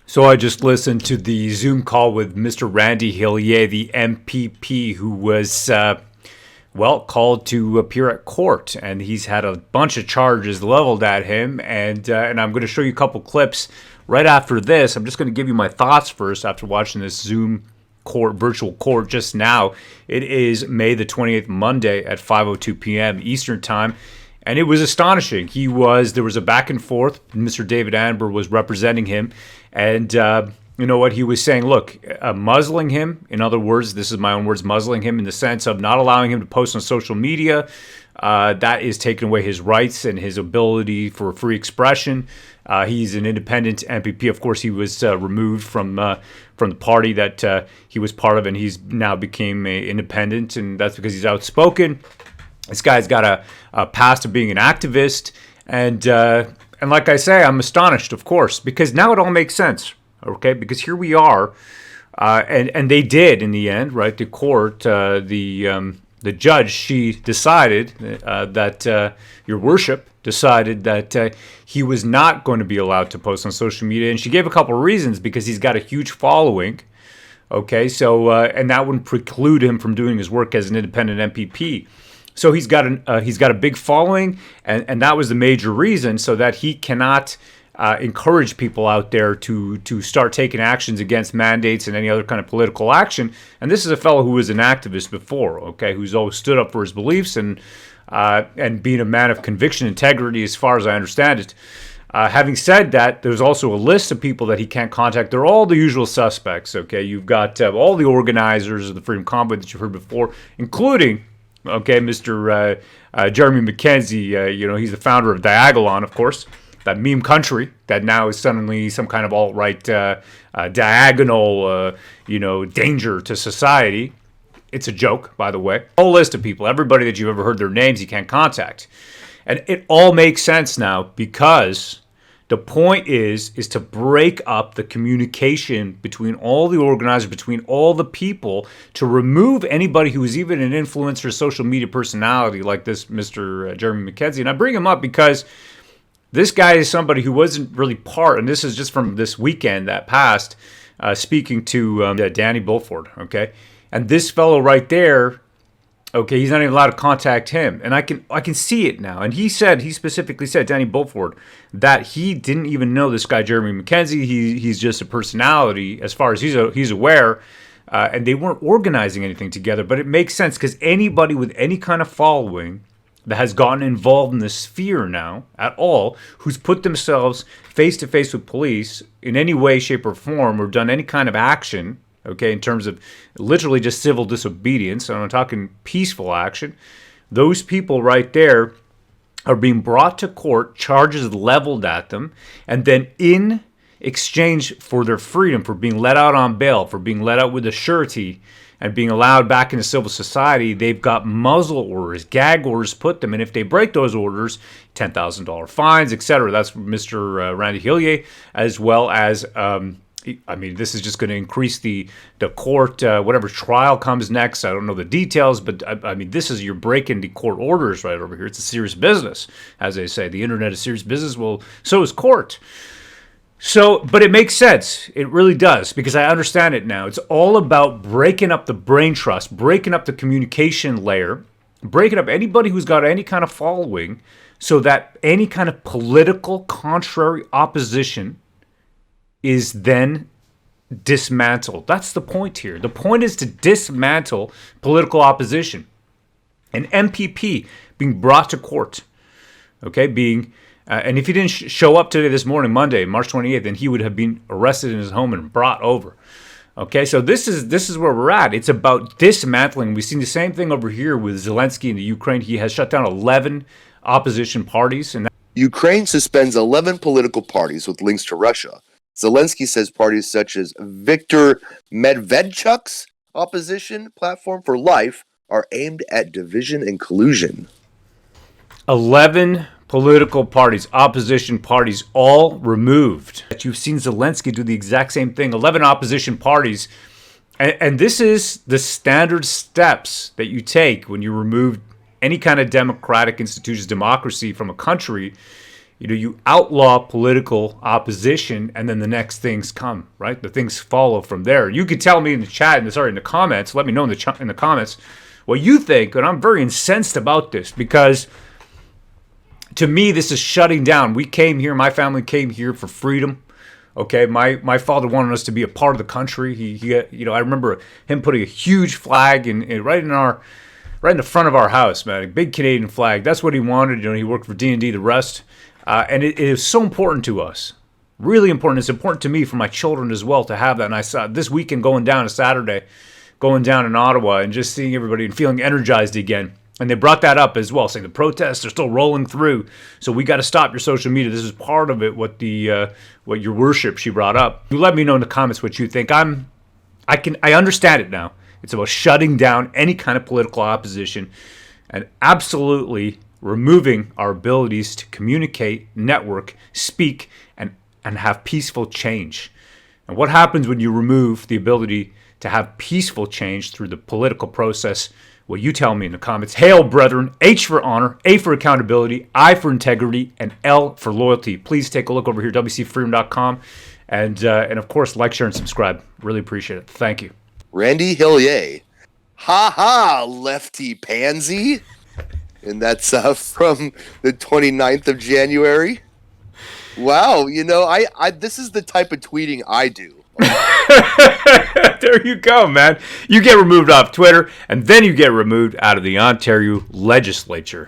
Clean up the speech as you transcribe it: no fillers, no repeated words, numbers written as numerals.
So I just listened to the Zoom call with Mr. Randy Hillier, the MPP, who was, called to appear at court. And he's had a bunch of charges leveled at him. And I'm going to show you a couple clips right after this. I'm just going to give you my thoughts first after watching this Zoom court, virtual court just now. It is May the 28th, Monday at 5:02 p.m. Eastern Time. And it was astonishing. There was a back and forth. Mr. David Amber was representing him. And you know what he was saying? Look, muzzling him, in other words, this is my own words, muzzling him in the sense of not allowing him to post on social media. That is taking away his rights and his ability for free expression. He's an independent MPP. Of course, he was removed from the party that he was part of, and he's now became independent, and that's because he's outspoken. This guy's got a past of being an activist, and like I say, I'm astonished, of course, because now it all makes sense, okay? Because here we are, and they did in the end, right? The court, the judge, she decided that Your Worship decided that he was not going to be allowed to post on social media, and she gave a couple of reasons because he's got a huge following. Okay, so and that wouldn't preclude him from doing his work as an independent MPP. So he's got a big following, and that was the major reason, so that he cannot encourage people out there to start taking actions against mandates and any other kind of political action. And this is a fellow who was an activist before, okay, who's always stood up for his beliefs and being a man of conviction, integrity, as far as I understand it. Having said that, there's also a list of people that he can't contact. They're all the usual suspects, okay? You've got all the organizers of the Freedom Convoy that you've heard before, including, okay, Mr. Jeremy McKenzie. He's the founder of Diagolon, of course, that meme country that now is suddenly some kind of alt-right diagonal, danger to society. It's a joke, by the way. A whole list of people, everybody that you've ever heard their names, you can't contact. And it all makes sense now because the point is to break up the communication between all the organizers, between all the people, to remove anybody who is even an influencer, social media personality like this Mr. Jeremy McKenzie. And I bring him up because this guy is somebody who wasn't really part, and this is just from this weekend that passed, speaking to Danny Bulford, okay? And this fellow right there, okay, he's not even allowed to contact him. And I can see it now. And he specifically said, Danny Bulford, that he didn't even know this guy, Jeremy McKenzie. He's just a personality as far as he's aware. And they weren't organizing anything together. But it makes sense because anybody with any kind of following that has gotten involved in the sphere now at all, who's put themselves face-to-face with police in any way, shape, or form, or done any kind of action, okay, in terms of literally just civil disobedience, and I'm talking peaceful action, those people right there are being brought to court, charges leveled at them, and then in exchange for their freedom, for being let out on bail, for being let out with a surety, and being allowed back into civil society, they've got muzzle orders, gag orders put them, and if they break those orders, $10,000 fines, etc. That's Mr. Randy Hillier, as well as this is just going to increase the court, whatever trial comes next. I don't know the details, but this is, you're breaking the court orders right over here. It's a serious business, as they say. The internet is serious business. Well, so is court. So, but it makes sense. It really does, because I understand it now. It's all about breaking up the brain trust, breaking up the communication layer, breaking up anybody who's got any kind of following, so that any kind of political contrary opposition is then dismantled. That's the point here. The point is to dismantle political opposition. An MPP being brought to court, okay, and if he didn't show up today, this morning, Monday, March 28th, then he would have been arrested in his home and brought over. Okay, so this is where we're at. It's about dismantling. We've seen the same thing over here with Zelensky in the Ukraine. He has shut down 11 opposition parties. And Ukraine suspends 11 political parties with links to Russia. Zelensky says parties such as Viktor Medvedchuk's opposition platform for life are aimed at division and collusion. 11 political parties, opposition parties, all removed. You've seen Zelensky do the exact same thing. 11 opposition parties. And this is the standard steps that you take when you remove any kind of democratic institutions, democracy from a country. You outlaw political opposition, and then the next things come, right? The things follow from there. You could tell me in the chat, in the comments. Let me know in the comments what you think, and I'm very incensed about this because, to me, this is shutting down. We came here, my family came here for freedom. Okay, my father wanted us to be a part of the country. He I remember him putting a huge flag right in the front of our house, man, a big Canadian flag. That's what he wanted. He worked for D&D, the rest. And it is so important to us. Really important. It's important to me, for my children as well, to have that. And I saw this weekend going down a Saturday, going down in Ottawa and just seeing everybody and feeling energized again. And they brought that up as well, saying the protests are still rolling through. So we got to stop your social media. This is part of it, what your worship she brought up. You let me know in the comments what you think. I understand it now. It's about shutting down any kind of political opposition and absolutely removing our abilities to communicate, network, speak, and have peaceful change. And what happens when you remove the ability to have peaceful change through the political process? Well, you tell me in the comments. Hail, brethren. H for honor, A for accountability, I for integrity, and L for loyalty. Please take a look over here, wcfreedom.com. And of course, like, share, and subscribe. Really appreciate it. Thank you. Randy Hillier. Ha ha, lefty pansy. And that's from the 29th of January. Wow, I this is the type of tweeting I do. There you go, man. You get removed off Twitter, and then you get removed out of the Ontario legislature.